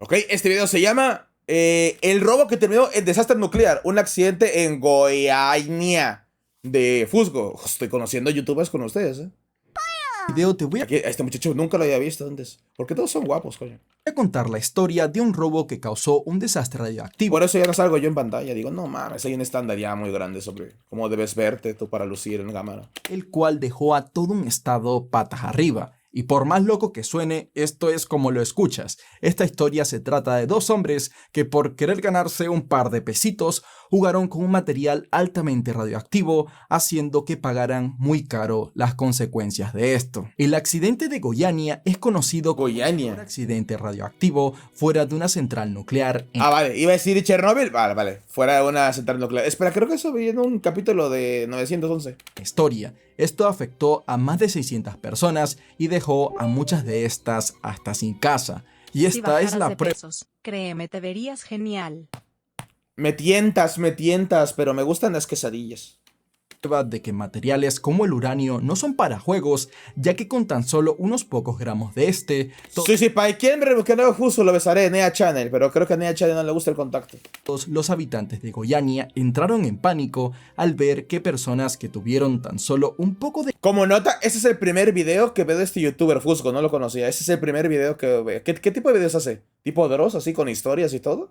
Ok, este video se llama el robo que terminó en desastre nuclear. Un accidente en Goiânia de Fusgo. Estoy conociendo youtubers con ustedes, Video te voy Aquí, a este muchacho nunca lo había visto antes. Porque todos son guapos, coño. a contar la historia de un robo que causó un desastre radioactivo. Por eso ya no salgo yo en pantalla. Digo, no mames, hay un estándar ya muy grande sobre cómo debes verte tú para lucir en cámara. El cual dejó a todo un estado patas arriba. Y por más loco que suene, esto es como lo escuchas. Esta historia se trata de dos hombres que por querer ganarse un par de pesitos, jugaron con un material altamente radioactivo, haciendo que pagaran muy caro las consecuencias de esto. El accidente de Goiânia es conocido como el Goiânia. peor accidente radioactivo fuera de una central nuclear en Vale, iba a decir Chernobyl. Vale, fuera de una central nuclear. Espera, creo que eso vi en un capítulo de 911. la historia. Esto afectó a más de 600 personas y dejó a muchas de estas hasta sin casa. Y Si esta es bajaras la de prueba pesos, créeme, te verías genial. Me tientas, pero me gustan las quesadillas. de que materiales como el uranio no son para juegos, ya que con tan solo unos pocos gramos de este, Sí, para quien me rebusque nuevo Fuso lo besaré, Nea Channel, pero creo que a Nea Channel no le gusta el contacto. todos los habitantes de Goiânia entraron en pánico al ver que personas que tuvieron tan solo un poco de Como nota, ese es el primer video que veo de este youtuber Fusco, no lo conocía. Ese es el primer video que veo. ¿Qué tipo de videos hace? ¿Tipo Dross, así con historias y todo?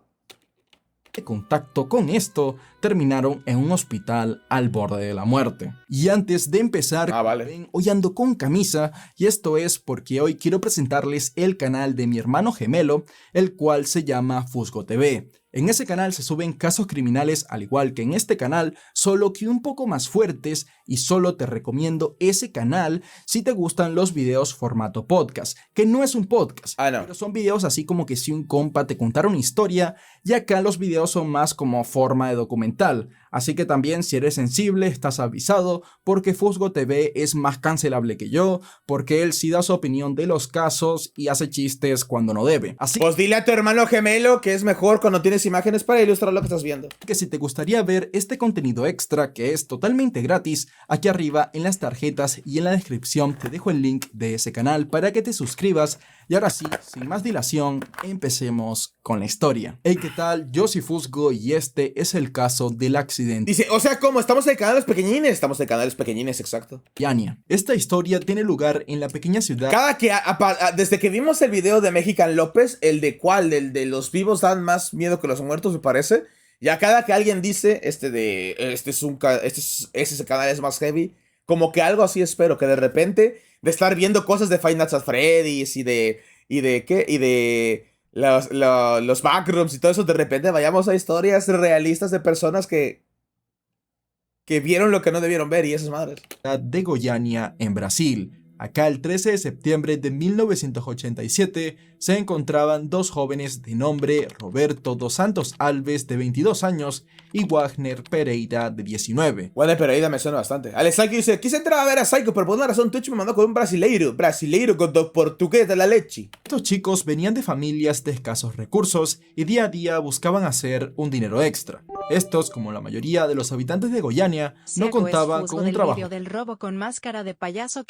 contacto con esto, terminaron en un hospital al borde de la muerte. Y antes de empezar, Vale. ven, hoy ando con camisa, y esto es porque hoy quiero presentarles el canal de mi hermano gemelo, el cual se llama Fusgo TV. En ese canal se suben casos criminales al igual que en este canal, solo que un poco más fuertes, y solo te recomiendo ese canal si te gustan los videos formato podcast, que no es un podcast, Ah, no. pero son videos así como que si un compa te contara una historia, y acá los videos son más como forma de documental. Así que también si eres sensible estás avisado, porque Fusgo TV es más cancelable que yo, porque él sí da su opinión de los casos y hace chistes cuando no debe. Así Pues dile a tu hermano gemelo que es mejor cuando tienes imágenes para ilustrar lo que estás viendo. que si te gustaría ver este contenido extra que es totalmente gratis, aquí arriba en las tarjetas y en la descripción te dejo el link de ese canal para que te suscribas. Y ahora sí, sin más dilación, empecemos con la historia. Hey, ¿qué tal? Yo soy Fusgo y este es el caso del accidente Dice, o sea, ¿cómo? ¿Estamos en canales pequeñines? Estamos en canales pequeñines, exacto. de Goiânia. Esta historia tiene lugar en la pequeña ciudad Desde que vimos el video de Mexican López, el de los vivos dan más miedo que los muertos, me parece. Ya cada que alguien dice, ese canal es más heavy, como que algo así espero, que de repente, de estar viendo cosas de Five Nights at Freddy's y de los backrooms y todo eso, de repente vayamos a historias realistas de personas que vieron lo que no debieron ver y esas madres. de Goiânia en Brasil. Acá el 13 de septiembre de 1987 se encontraban dos jóvenes de nombre Roberto dos Santos Alves de 22 años y Wagner Pereira de 19. Bueno, pero ahí me suena bastante. Alex Psycho dice, quise entrar a ver a Psycho, pero por una razón Twitch me mandó con un brasileiro con dos portugués de la leche. Estos chicos venían de familias de escasos recursos y día a día buscaban hacer un dinero extra. Estos, como la mayoría de los habitantes de Goiânia, no Ciego es contaban Fusgo con un del trabajo video del robo con máscara de payaso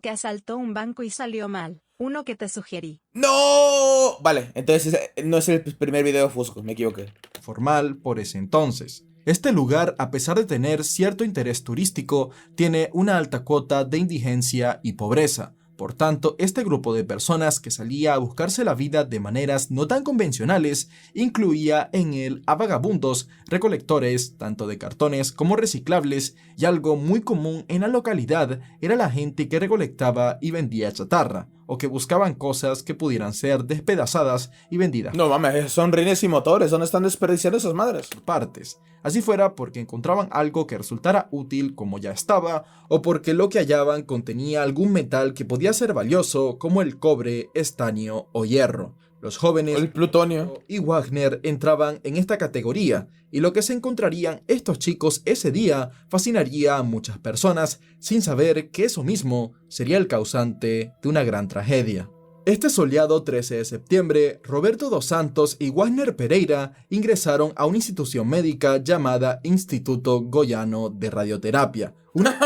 que asaltó un banco y salió mal. Uno que te sugerí. ¡No! Vale, entonces no es el primer video de Fusco, me equivoqué. formal por ese entonces. Este lugar, a pesar de tener cierto interés turístico, tiene una alta cuota de indigencia y pobreza. Por tanto, este grupo de personas que salía a buscarse la vida de maneras no tan convencionales incluía en él a vagabundos, recolectores, tanto de cartones como reciclables, y algo muy común en la localidad era la gente que recolectaba y vendía chatarra, o que buscaban cosas que pudieran ser despedazadas y vendidas No mames, son rines y motores, ¿dónde están desperdiciando esas madres? por partes. Así fuera porque encontraban algo que resultara útil como ya estaba, o porque lo que hallaban contenía algún metal que podía ser valioso como el cobre, estaño o hierro. Los jóvenes El plutonio. y Wagner entraban en esta categoría, y lo que se encontrarían estos chicos ese día fascinaría a muchas personas, sin saber que eso mismo sería el causante de una gran tragedia. Este soleado 13 de septiembre, Roberto dos Santos y Wagner Pereira ingresaron a una institución médica llamada Instituto Goiano de Radioterapia, una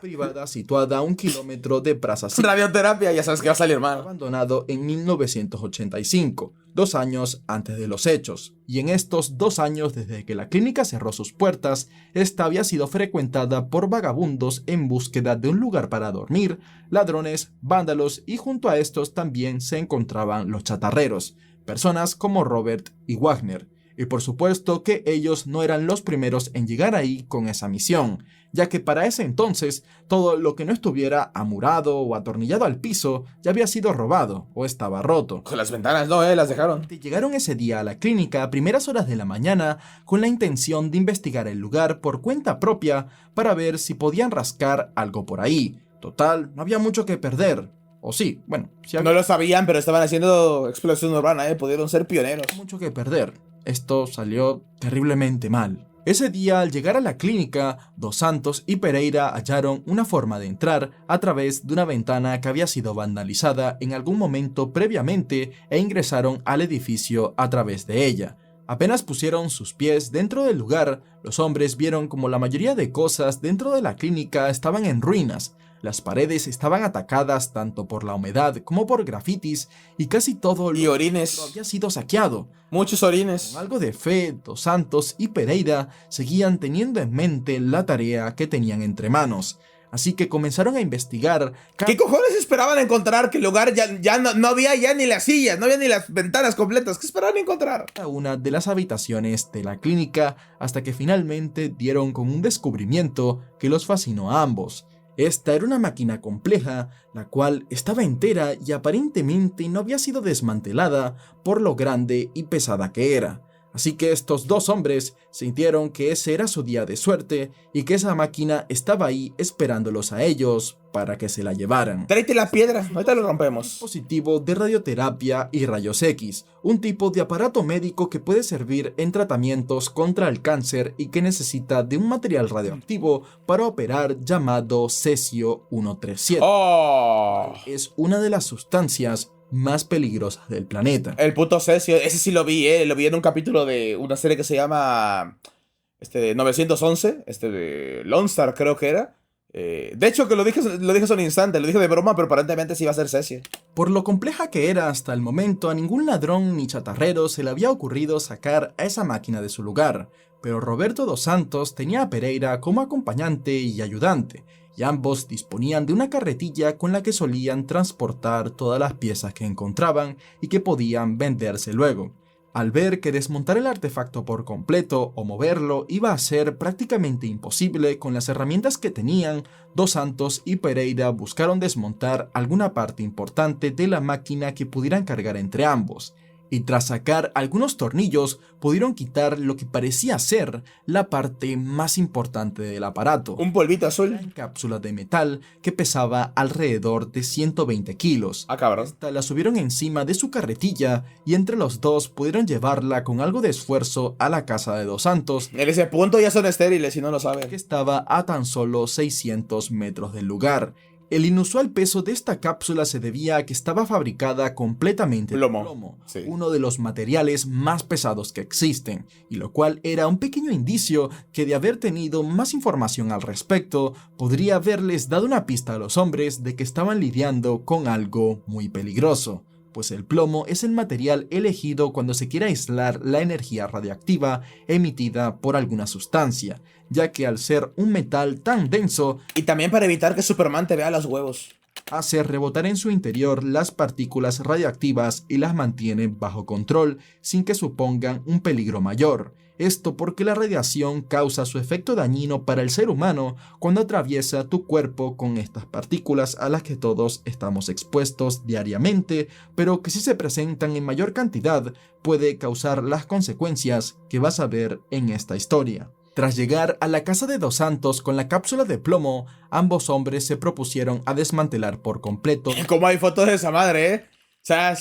privada situada a 1 kilómetro de Praza 5, Radioterapia, ya sabes que va a salir mal. abandonado en 1985, 2 años antes de los hechos. Y en estos 2 años desde que la clínica cerró sus puertas, esta había sido frecuentada por vagabundos en búsqueda de un lugar para dormir, ladrones, vándalos y junto a estos también se encontraban los chatarreros, personas como Robert y Wagner. Y por supuesto que ellos no eran los primeros en llegar ahí con esa misión, ya que para ese entonces todo lo que no estuviera amurado o atornillado al piso ya había sido robado o estaba roto. Con las ventanas, no, las dejaron. Llegaron ese día a la clínica a primeras horas de la mañana con la intención de investigar el lugar por cuenta propia para ver si podían rascar algo por ahí. Total, no había mucho que perder. O sí, bueno, sí había No lo sabían, pero estaban haciendo explosión urbana, pudieron ser pioneros. mucho que perder. Esto salió terriblemente mal. Ese día, al llegar a la clínica, Dos Santos y Pereira hallaron una forma de entrar a través de una ventana que había sido vandalizada en algún momento previamente e ingresaron al edificio a través de ella. Apenas pusieron sus pies dentro del lugar, los hombres vieron como la mayoría de cosas dentro de la clínica estaban en ruinas. Las paredes estaban atacadas tanto por la humedad como por grafitis y casi todo Y orines. había sido saqueado. Muchos orines. Con algo de fe, Dos Santos y Pereira seguían teniendo en mente la tarea que tenían entre manos. Así que comenzaron a investigar ¿Qué cojones esperaban encontrar? Que el lugar ya no había ya ni las sillas, no había ni las ventanas completas. ¿Qué esperaban encontrar? cada una de las habitaciones de la clínica hasta que finalmente dieron con un descubrimiento que los fascinó a ambos. Esta era una máquina compleja, la cual estaba entera y aparentemente no había sido desmantelada por lo grande y pesada que era. Así que estos dos hombres sintieron que ese era su día de suerte y que esa máquina estaba ahí esperándolos a ellos para que se la llevaran. Tráete la piedra, ahorita lo rompemos. Dispositivo de radioterapia y rayos X, un tipo de aparato médico que puede servir en tratamientos contra el cáncer y que necesita de un material radioactivo para operar llamado cesio 137. Oh, Es una de las sustancias más peligrosas del planeta. el puto Cesio, ese sí lo vi en un capítulo de una serie que se llama 911, de Lone Star creo que era. De hecho que lo dije hace un instante, lo dije de broma, pero aparentemente sí iba a ser Cesio. Por lo compleja que era hasta el momento, a ningún ladrón ni chatarrero se le había ocurrido sacar a esa máquina de su lugar, pero Roberto Dos Santos tenía a Pereira como acompañante y ayudante, y ambos disponían de una carretilla con la que solían transportar todas las piezas que encontraban y que podían venderse luego. Al ver que desmontar el artefacto por completo o moverlo iba a ser prácticamente imposible con las herramientas que tenían, Dos Santos y Pereira buscaron desmontar alguna parte importante de la máquina que pudieran cargar entre ambos, y tras sacar algunos tornillos pudieron quitar lo que parecía ser la parte más importante del aparato. Un polvito azul. Una cápsula de metal que pesaba alrededor de 120 kilos. Ah, cabrón. Esta la subieron encima de su carretilla y entre los dos pudieron llevarla con algo de esfuerzo a la casa de Dos Santos, En ese punto ya son estériles si no lo que saben. estaba a tan solo 600 metros del lugar. El inusual peso de esta cápsula se debía a que estaba fabricada completamente de Plomo. plomo, Sí. uno de los materiales más pesados que existen, y lo cual era un pequeño indicio que de haber tenido más información al respecto, podría haberles dado una pista a los hombres de que estaban lidiando con algo muy peligroso, pues el plomo es el material elegido cuando se quiere aislar la energía radiactiva emitida por alguna sustancia, ya que al ser un metal tan denso, Y también para evitar que Superman te vea los huevos. hace rebotar en su interior las partículas radiactivas y las mantiene bajo control sin que supongan un peligro mayor. Esto porque la radiación causa su efecto dañino para el ser humano cuando atraviesa tu cuerpo con estas partículas a las que todos estamos expuestos diariamente, pero que si se presentan en mayor cantidad puede causar las consecuencias que vas a ver en esta historia. Tras llegar a la casa de Dos Santos con la cápsula de plomo, ambos hombres se propusieron a desmantelar por completo Como hay fotos de esa madre, O sea,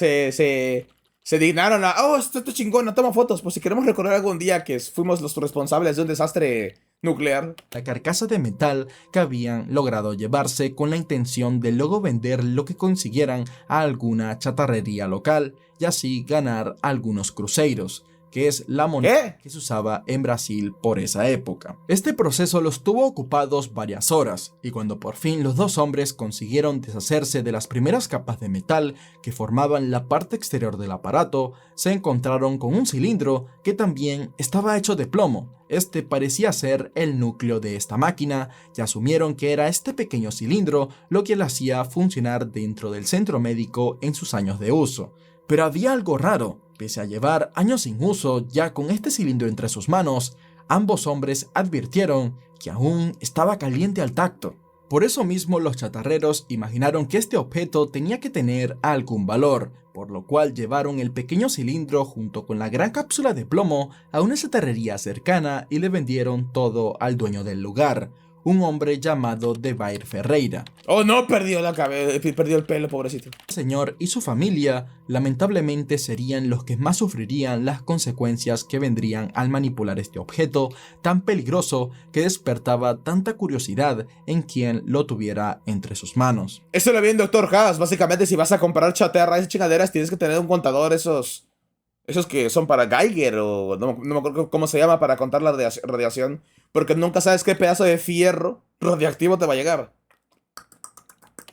se dignaron a... Oh, esto es chingona, toma fotos. Pues si queremos recordar algún día que fuimos los responsables de un desastre nuclear. la carcasa de metal que habían logrado llevarse con la intención de luego vender lo que consiguieran a alguna chatarrería local y así ganar algunos cruceros. que es la moneda ¿Qué? que se usaba en Brasil por esa época. Este proceso los tuvo ocupados varias horas, y cuando por fin los dos hombres consiguieron deshacerse de las primeras capas de metal que formaban la parte exterior del aparato, se encontraron con un cilindro que también estaba hecho de plomo. Este parecía ser el núcleo de esta máquina y asumieron que era este pequeño cilindro lo que le hacía funcionar dentro del centro médico en sus años de uso. Pero había algo raro. Pese a llevar años sin uso ya con este cilindro entre sus manos, ambos hombres advirtieron que aún estaba caliente al tacto. Por eso mismo los chatarreros imaginaron que este objeto tenía que tener algún valor, por lo cual llevaron el pequeño cilindro junto con la gran cápsula de plomo a una chatarrería cercana y le vendieron todo al dueño del lugar, un hombre llamado Debair Ferreira. Oh, no, perdió la cabeza, perdió el pelo, pobrecito. El señor y su familia lamentablemente serían los que más sufrirían las consecuencias que vendrían al manipular este objeto tan peligroso que despertaba tanta curiosidad en quien lo tuviera entre sus manos. Eso lo vi en Doctor House. Básicamente, si vas a comprar chatarra, esas chingaderas, tienes que tener un contador, esos que son para Geiger, o no me acuerdo cómo se llama, para contar la radiación. Porque nunca sabes qué pedazo de fierro radiactivo te va a llegar.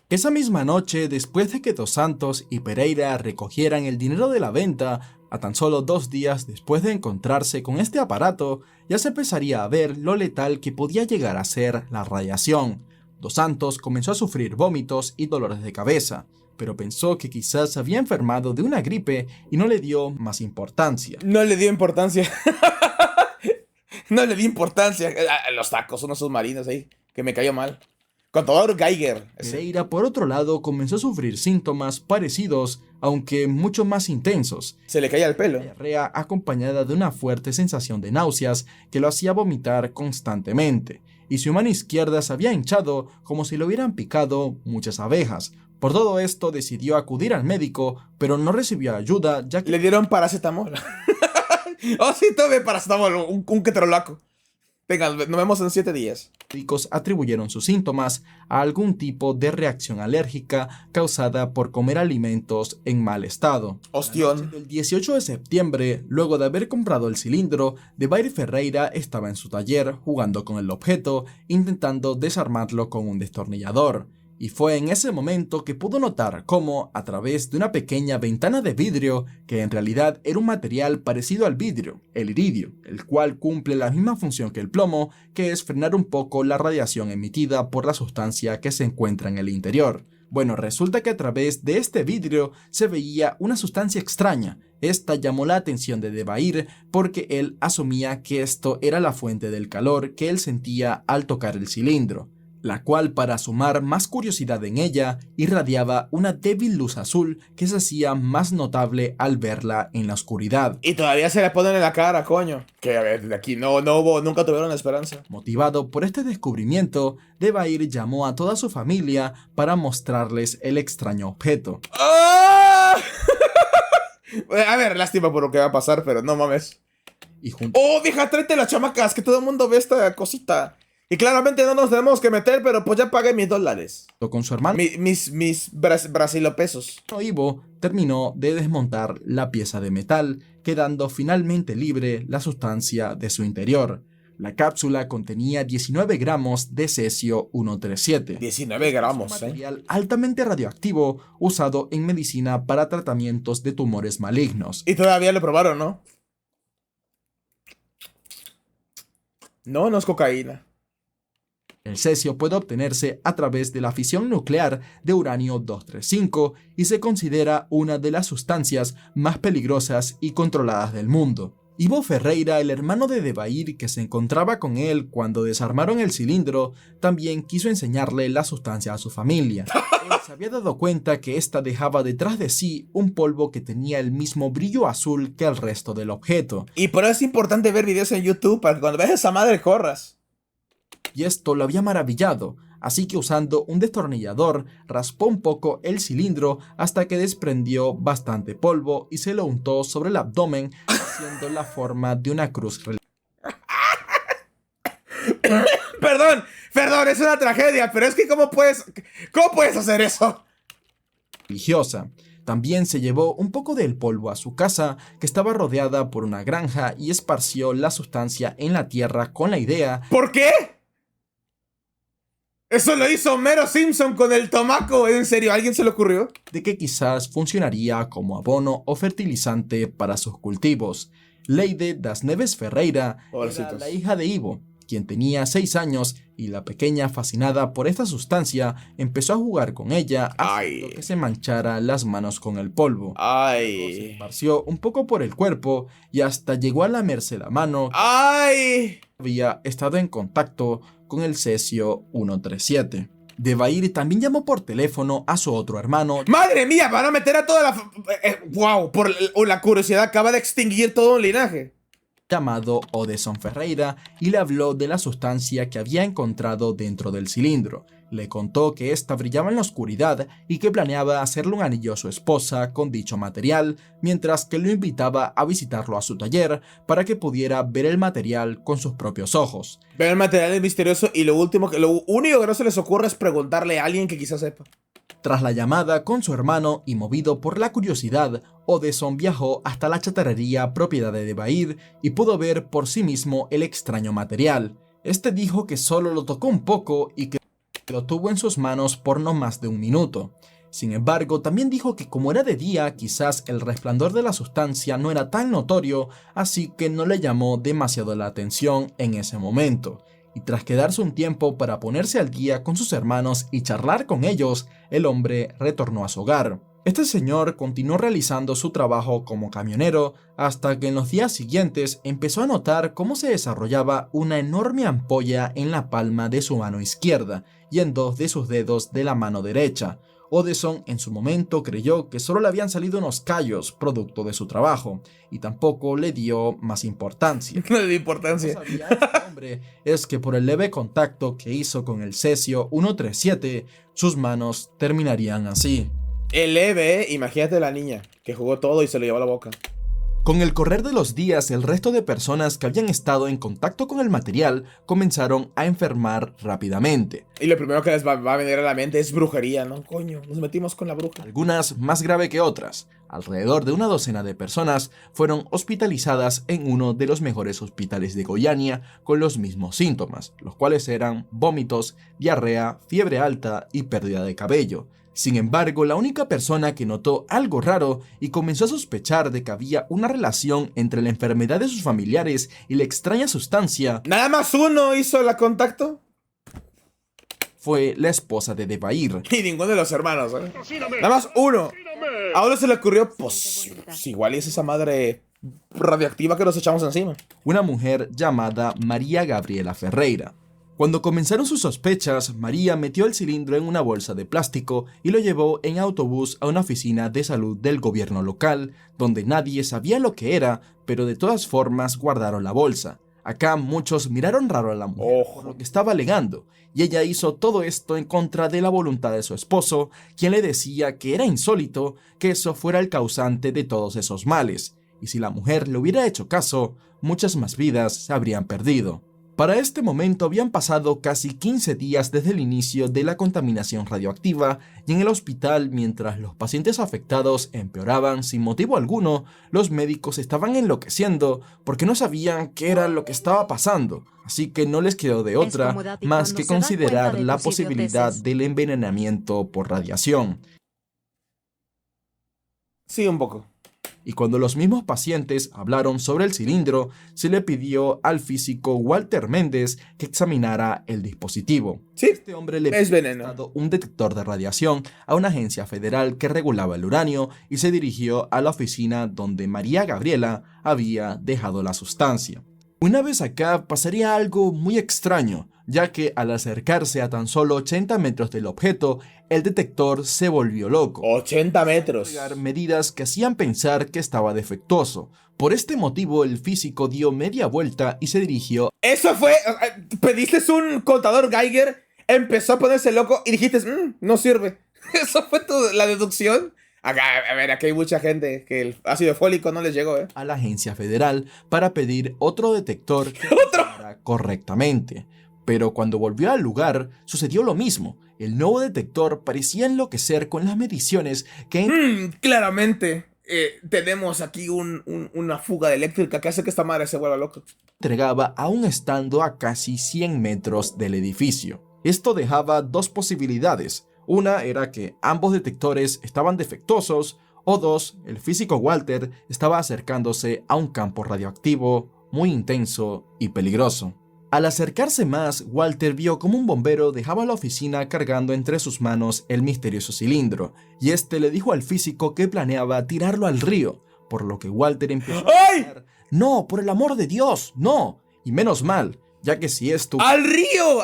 Esa misma noche, después de que Dos Santos y Pereira recogieran el dinero de la venta, a tan solo 2 días después de encontrarse con este aparato, ya se empezaría a ver lo letal que podía llegar a ser la radiación. Dos Santos comenzó a sufrir vómitos y dolores de cabeza, pero pensó que quizás había enfermado de una gripe y no le dio más importancia. No le dio importancia. No le di importancia. Los tacos, unos submarinos ahí, que me cayó mal. Contador Geiger. Pereira, por otro lado, comenzó a sufrir síntomas parecidos, aunque mucho más intensos. Se le caía el pelo. Diarrea acompañada de una fuerte sensación de náuseas que lo hacía vomitar constantemente, y su mano izquierda se había hinchado como si le hubieran picado muchas abejas. Por todo esto decidió acudir al médico, pero no recibió ayuda ya que Le dieron paracetamol. Oh, sí, tome paracetamol, un ketorolaco. Venga, nos vemos en 7 días. los médicos atribuyeron sus síntomas a algún tipo de reacción alérgica causada por comer alimentos en mal estado. Ostión. El 18 de septiembre, luego de haber comprado el cilindro, Debair Ferreira estaba en su taller jugando con el objeto, intentando desarmarlo con un destornillador. Y fue en ese momento que pudo notar cómo, a través de una pequeña ventana de vidrio, que en realidad era un material parecido al vidrio, el iridio, el cual cumple la misma función que el plomo, que es frenar un poco la radiación emitida por la sustancia que se encuentra en el interior. Bueno, resulta que a través de este vidrio se veía una sustancia extraña. Esta llamó la atención de Debair porque él asumía que esto era la fuente del calor que él sentía al tocar el cilindro, la cual, para sumar más curiosidad en ella, irradiaba una débil luz azul que se hacía más notable al verla en la oscuridad. Y todavía se le ponen en la cara, coño. Que a ver, de aquí no hubo, nunca tuvieron esperanza. Motivado por este descubrimiento, Debair llamó a toda su familia para mostrarles el extraño objeto. ¡Ah! A ver, lástima por lo que va a pasar, pero no mames. Y junto ¡Oh, vieja, tráete las chamacas! Que todo el mundo ve esta cosita. Y claramente no nos tenemos que meter, pero pues ya pagué mis $. con su hermano Mis brasilopesos. Ivo terminó de desmontar la pieza de metal, quedando finalmente libre la sustancia de su interior. La cápsula contenía 19 gramos de cesio 137. 19 gramos, Un material altamente radioactivo usado en medicina para tratamientos de tumores malignos. Y todavía lo probaron, ¿no? No, no es cocaína. El cesio puede obtenerse a través de la fisión nuclear de uranio 235 y se considera una de las sustancias más peligrosas y controladas del mundo. Ivo Ferreira, el hermano de Debair que se encontraba con él cuando desarmaron el cilindro, también quiso enseñarle la sustancia a su familia. Él se había dado cuenta que ésta dejaba detrás de sí un polvo que tenía el mismo brillo azul que el resto del objeto. Y por eso es importante ver videos en YouTube para que cuando veas esa madre corras. Y esto lo había maravillado, así que usando un destornillador raspó un poco el cilindro hasta que desprendió bastante polvo y se lo untó sobre el abdomen haciendo la forma de una cruz Perdón, es una tragedia, pero es que ¿cómo puedes hacer eso? religiosa. También se llevó un poco del polvo a su casa, que estaba rodeada por una granja, y esparció la sustancia en la tierra con la idea ¿Por qué? Eso lo hizo Homero Simpson con el tomaco. ¿En serio? ¿A alguien se le ocurrió? de que quizás funcionaría como abono o fertilizante para sus cultivos. Leide das Neves Ferreira era Pobrecitos. la hija de Ivo, quien tenía 6 años, y la pequeña, fascinada por esta sustancia, empezó a jugar con ella haciendo Ay. que se manchara las manos con el polvo. Se Ay. esparció un poco por el cuerpo y hasta llegó a lamerse la mano que Ay. había estado en contacto con el cesio 137. Debair también llamó por teléfono a su otro hermano, ¡Madre mía! Van a meter a toda la... ¡Wow! Por la curiosidad acaba de extinguir todo un linaje. llamado Odeson Ferreira, y le habló de la sustancia que había encontrado dentro del cilindro. Le contó que ésta brillaba en la oscuridad y que planeaba hacerle un anillo a su esposa con dicho material, mientras que lo invitaba a visitarlo a su taller para que pudiera ver el material con sus propios ojos. Ven el material es misterioso y lo único que no se les ocurre es preguntarle a alguien que quizás sepa. Tras la llamada con su hermano y movido por la curiosidad, Odeson viajó hasta la chatarrería propiedad de Debair y pudo ver por sí mismo el extraño material. Este dijo que solo lo tocó un poco y que lo tuvo en sus manos por no más de un minuto. Sin embargo, también dijo que como era de día, quizás el resplandor de la sustancia no era tan notorio, así que no le llamó demasiado la atención en ese momento. Y tras quedarse un tiempo para ponerse al día con sus hermanos y charlar con ellos, el hombre retornó a su hogar. Este señor continuó realizando su trabajo como camionero hasta que en los días siguientes empezó a notar cómo se desarrollaba una enorme ampolla en la palma de su mano izquierda y en 2 de sus dedos de la mano derecha. Odeson en su momento creyó que solo le habían salido unos callos producto de su trabajo y tampoco le dio más importancia. No le dio Lo que importancia. sabía este hombre es que por el leve contacto que hizo con el cesio 137, sus manos terminarían así. El leve, imagínate la niña que jugó todo y se lo llevó a la boca. Con el correr de los días, el resto de personas que habían estado en contacto con el material comenzaron a enfermar rápidamente. Y lo primero que les va a venir a la mente es brujería, ¿no? Coño, nos metimos con la bruja. Algunas más grave que otras. Alrededor de una docena de personas fueron hospitalizadas en uno de los mejores hospitales de Goiânia con los mismos síntomas, los cuales eran vómitos, diarrea, fiebre alta y pérdida de cabello. Sin embargo, la única persona que notó algo raro y comenzó a sospechar de que había una relación entre la enfermedad de sus familiares y la extraña sustancia ¿Nada más uno hizo el contacto? fue la esposa de Debair. Y ninguno de los hermanos, ¿eh? Nada más uno. A uno se le ocurrió, pues igual es esa madre radioactiva que nos echamos encima. Una mujer llamada María Gabriela Ferreira. Cuando comenzaron sus sospechas, María metió el cilindro en una bolsa de plástico y lo llevó en autobús a una oficina de salud del gobierno local, donde nadie sabía lo que era, pero de todas formas guardaron la bolsa. Acá muchos miraron raro a la mujer por lo que estaba alegando, y ella hizo todo esto en contra de la voluntad de su esposo, quien le decía que era insólito que eso fuera el causante de todos esos males, y si la mujer le hubiera hecho caso, muchas más vidas se habrían perdido. Para este momento habían pasado casi 15 días desde el inicio de la contaminación radioactiva, y en el hospital, mientras los pacientes afectados empeoraban sin motivo alguno, los médicos estaban enloqueciendo porque no sabían qué era lo que estaba pasando, así que no les quedó de otra como Dati más cuando que se da considerar cuenta de la tus posibilidad idioteces. del envenenamiento por radiación. Sí, un poco. Y cuando los mismos pacientes hablaron sobre el cilindro, se le pidió al físico Walter Méndez que examinara el dispositivo. Sí, Este hombre le es pidió veneno. un detector de radiación a una agencia federal que regulaba el uranio y se dirigió a la oficina donde María Gabriela había dejado la sustancia. Una vez acá pasaría algo muy extraño, ya que al acercarse a tan solo 80 metros del objeto, el detector se volvió loco. 80 metros. Medidas que hacían pensar que estaba defectuoso. Por este motivo, el físico dio media vuelta y se dirigió Eso fue. Pediste un contador Geiger, empezó a ponerse loco y dijiste, no sirve. Eso fue la deducción. Acá, a ver, aquí hay mucha gente que el ácido fólico no les llegó, ¿eh? a la agencia federal para pedir otro detector que funcionara correctamente. Pero cuando volvió al lugar, sucedió lo mismo. El nuevo detector parecía enloquecer con las mediciones que Claramente, tenemos aquí una fuga eléctrica que hace que esta madre se vuelva loca. entregaba aún estando a casi 100 metros del edificio. Esto dejaba dos posibilidades. Una era que ambos detectores estaban defectuosos, o dos, el físico Walter estaba acercándose a un campo radioactivo muy intenso y peligroso. Al acercarse más, Walter vio como un bombero dejaba la oficina cargando entre sus manos el misterioso cilindro, y este le dijo al físico que planeaba tirarlo al río, por lo que Walter empezó a gritar, "No, por el amor de Dios, no", y menos mal, ya que si esto ¡Al río!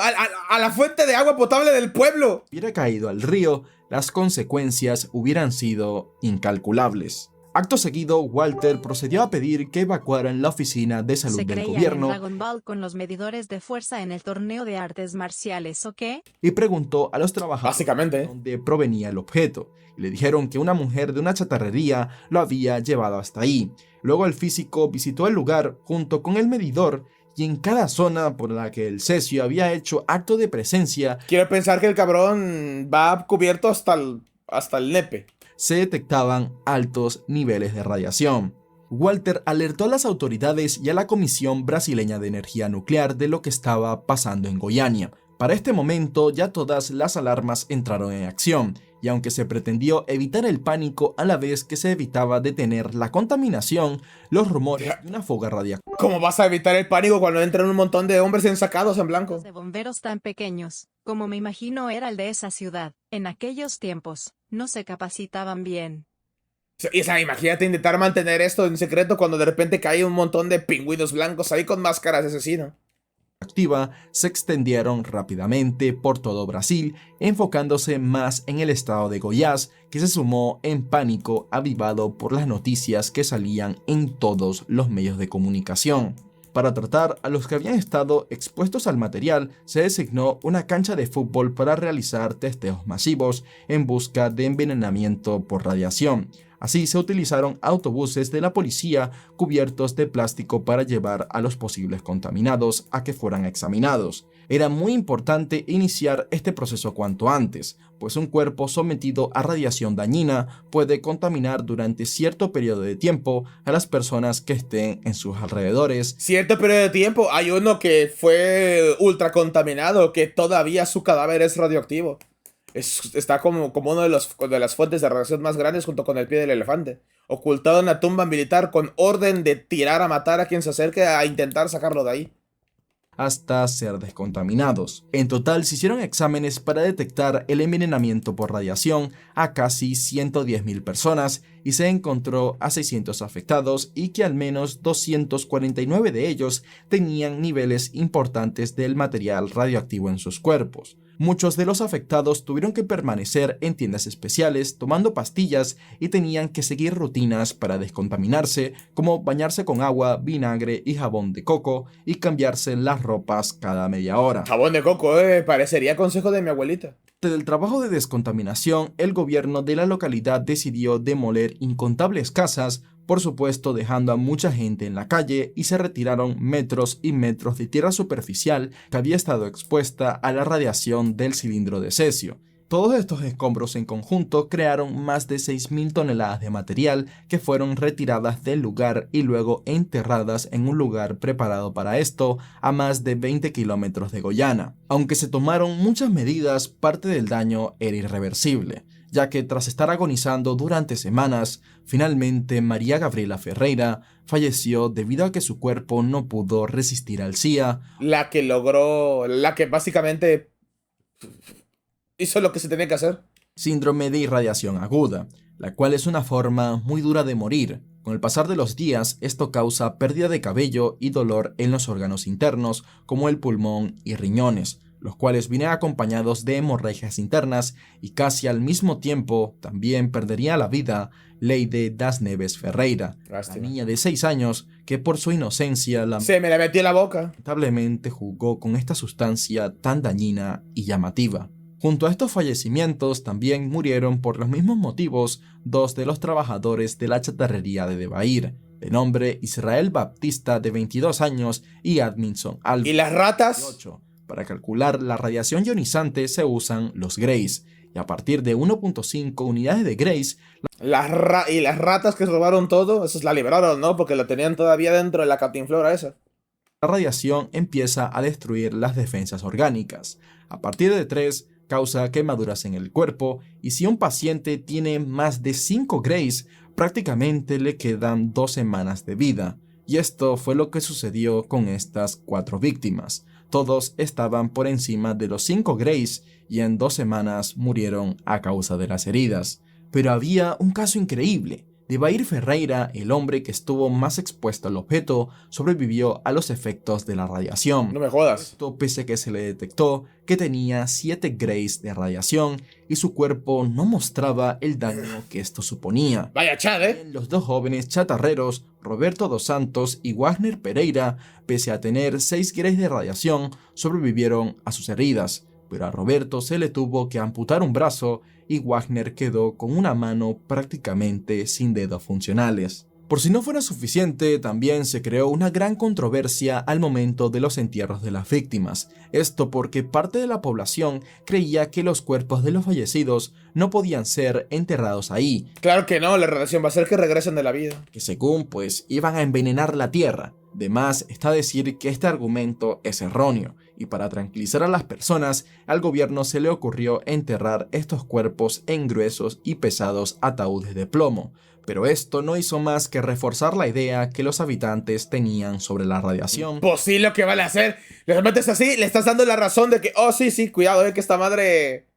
¡A la fuente de agua potable del pueblo! hubiera caído al río, las consecuencias hubieran sido incalculables. Acto seguido, Walter procedió a pedir que evacuaran la oficina de salud Se del creían en gobierno Dragon Ball con los medidores de fuerza en el torneo de artes marciales, ¿o qué? y preguntó a los trabajadores Básicamente. de dónde provenía el objeto. Y le dijeron que una mujer de una chatarrería lo había llevado hasta ahí. Luego el físico visitó el lugar junto con el medidor y en cada zona por la que el cesio había hecho acto de presencia Quiero pensar que el cabrón va cubierto hasta el nepe. se detectaban altos niveles de radiación. Walter alertó a las autoridades y a la Comisión Brasileña de Energía Nuclear de lo que estaba pasando en Goiânia. Para este momento ya todas las alarmas entraron en acción, y aunque se pretendió evitar el pánico a la vez que se evitaba detener la contaminación, los rumores de una fuga radiactiva ¿Cómo vas a evitar el pánico cuando entran un montón de hombres ensacados en blanco? De bomberos tan pequeños, como me imagino era el de esa ciudad, en aquellos tiempos, no se capacitaban bien. Y o sea, imagínate intentar mantener esto en secreto cuando de repente cae un montón de pingüinos blancos ahí con máscaras de asesino. se extendieron rápidamente por todo Brasil, enfocándose más en el estado de Goiás, que se sumó en pánico avivado por las noticias que salían en todos los medios de comunicación. Para tratar a los que habían estado expuestos al material, se designó una cancha de fútbol para realizar testeos masivos en busca de envenenamiento por radiación. Así se utilizaron autobuses de la policía cubiertos de plástico para llevar a los posibles contaminados a que fueran examinados. Era muy importante iniciar este proceso cuanto antes, pues un cuerpo sometido a radiación dañina puede contaminar durante cierto periodo de tiempo a las personas que estén en sus alrededores. Cierto periodo de tiempo, hay uno que fue ultra contaminado, que todavía su cadáver es radioactivo. Está como uno de las fuentes de radiación más grandes junto con el pie del elefante. Ocultado en la tumba militar con orden de tirar a matar a quien se acerque a intentar sacarlo de ahí. Hasta ser descontaminados. En total se hicieron exámenes para detectar el envenenamiento por radiación a casi 110.000 personas y se encontró a 600 afectados y que al menos 249 de ellos tenían niveles importantes del material radioactivo en sus cuerpos. Muchos de los afectados tuvieron que permanecer en tiendas especiales tomando pastillas y tenían que seguir rutinas para descontaminarse, como bañarse con agua, vinagre y jabón de coco y cambiarse las ropas cada media hora. Jabón de coco, parecería consejo de mi abuelita. Del trabajo de descontaminación, el gobierno de la localidad decidió demoler incontables casas, por supuesto dejando a mucha gente en la calle, y se retiraron metros y metros de tierra superficial que había estado expuesta a la radiación del cilindro de cesio. Todos estos escombros en conjunto crearon más de 6.000 toneladas de material que fueron retiradas del lugar y luego enterradas en un lugar preparado para esto a más de 20 kilómetros de Goiânia. Aunque se tomaron muchas medidas, parte del daño era irreversible, ya que tras estar agonizando durante semanas, finalmente María Gabriela Ferreira falleció debido a que su cuerpo no pudo resistir al CIA. La que básicamente hizo lo que se tenía que hacer. Síndrome de irradiación aguda, la cual es una forma muy dura de morir. Con el pasar de los días, esto causa pérdida de cabello y dolor en los órganos internos, como el pulmón y riñones, los cuales vienen acompañados de hemorragias internas, y casi al mismo tiempo también perdería la vida Leide das Neves Ferreira, la niña de 6 años que por su inocencia se me la metió en la boca. Lamentablemente jugó con esta sustancia tan dañina y llamativa. Junto a estos fallecimientos también murieron por los mismos motivos 2 de los trabajadores de la chatarrería de Debair, de nombre Israel Baptista de 22 años y Adminson Alves ¿Y las ratas? de 28. Para calcular la radiación ionizante se usan los grays, y a partir de 1.5 unidades de grays, Y las ratas que robaron todo, esas la liberaron, ¿no? Porque lo tenían todavía dentro de la cantinflora esa. la radiación empieza a destruir las defensas orgánicas. A partir de 3, causa quemaduras en el cuerpo, y si un paciente tiene más de 5 grays, prácticamente le quedan 2 semanas de vida. Y esto fue lo que sucedió con estas 4 víctimas. Todos estaban por encima de los 5 grays y en 2 semanas murieron a causa de las heridas. Pero había un caso increíble. Debair Ferreira, el hombre que estuvo más expuesto al objeto, sobrevivió a los efectos de la radiación. No me jodas. Esto pese a que se le detectó que tenía 7 grays de radiación y su cuerpo no mostraba el daño que esto suponía. Vaya Chad, Los 2 jóvenes chatarreros, Roberto dos Santos y Wagner Pereira, pese a tener 6 grays de radiación, sobrevivieron a sus heridas, pero a Roberto se le tuvo que amputar un brazo y Wagner quedó con una mano prácticamente sin dedos funcionales. Por si no fuera suficiente, también se creó una gran controversia al momento de los entierros de las víctimas. Esto porque parte de la población creía que los cuerpos de los fallecidos no podían ser enterrados ahí. Claro que no, la radiación va a hacer que regresen de la vida. Que según pues iban a envenenar la tierra. De más está decir que este argumento es erróneo, y para tranquilizar a las personas, al gobierno se le ocurrió enterrar estos cuerpos en gruesos y pesados ataúdes de plomo. Pero esto no hizo más que reforzar la idea que los habitantes tenían sobre la radiación. Pues sí, lo que vale hacer. Le metes así, le estás dando la razón de que, oh sí, cuidado, que esta madre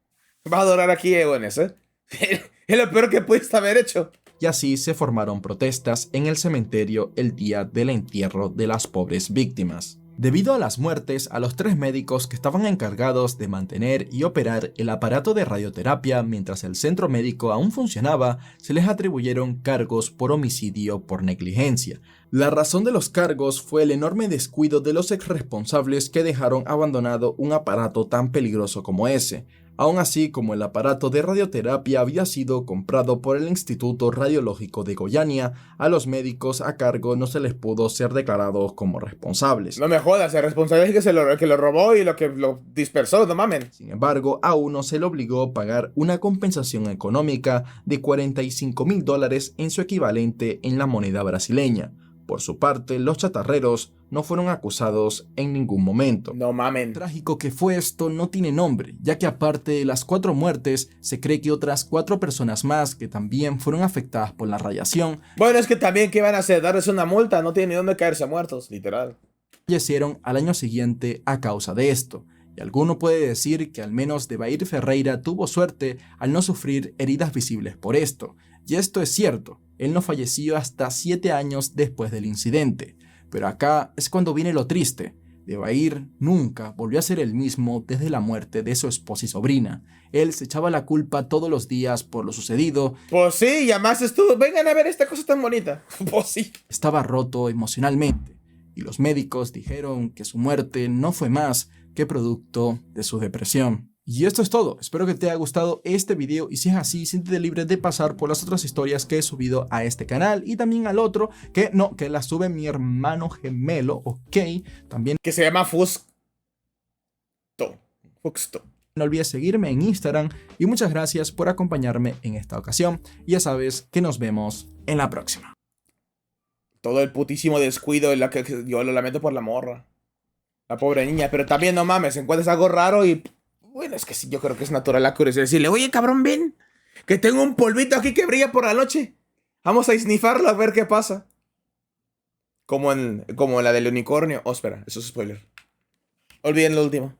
va a adorar aquí eones, Es lo peor que pudiste haber hecho. Y así se formaron protestas en el cementerio el día del entierro de las pobres víctimas. Debido a las muertes, a los 3 médicos que estaban encargados de mantener y operar el aparato de radioterapia mientras el centro médico aún funcionaba, se les atribuyeron cargos por homicidio por negligencia. La razón de los cargos fue el enorme descuido de los exresponsables que dejaron abandonado un aparato tan peligroso como ese. Aún así, como el aparato de radioterapia había sido comprado por el Instituto Radiológico de Goiânia, a los médicos a cargo no se les pudo ser declarados como responsables. No me jodas, el responsable es el que lo robó y lo que lo dispersó, no mamen. Sin embargo, a uno se le obligó a pagar una compensación económica de $45.000 en su equivalente en la moneda brasileña. Por su parte, los chatarreros no fueron acusados en ningún momento. No mamen. Trágico que fue esto no tiene nombre, ya que aparte de las 4 muertes, se cree que otras 4 personas más que también fueron afectadas por la radiación. Bueno, es que también, ¿qué van a hacer? Darles una multa, no tienen ni dónde caerse muertos, literal. Fallecieron al año siguiente a causa de esto. Y alguno puede decir que al menos Debair Ferreira tuvo suerte al no sufrir heridas visibles por esto. Y esto es cierto, él no falleció hasta 7 años después del incidente. Pero acá es cuando viene lo triste. Debair nunca volvió a ser el mismo desde la muerte de su esposa y sobrina. Él se echaba la culpa todos los días por lo sucedido. Pues sí, y además estuvo, vengan a ver esta cosa tan bonita. Pues sí. Estaba roto emocionalmente. Y los médicos dijeron que su muerte no fue más que producto de su depresión. Y esto es todo, espero que te haya gustado este video y si es así, siéntete libre de pasar por las otras historias que he subido a este canal y también al otro, que las sube mi hermano gemelo, ok, también que se llama Fuxto. no olvides seguirme en Instagram y muchas gracias por acompañarme en esta ocasión, y ya sabes que nos vemos en la próxima. Todo el putísimo descuido en la que yo lo lamento por la morra. La pobre niña, pero también no mames, encuentras algo raro y... Bueno, es que sí, yo creo que es natural la curiosidad decirle, oye, cabrón, ven, que tengo un polvito aquí que brilla por la noche. Vamos a snifarlo a ver qué pasa. Como en la del unicornio. Oh, espera, eso es spoiler. Olviden lo último.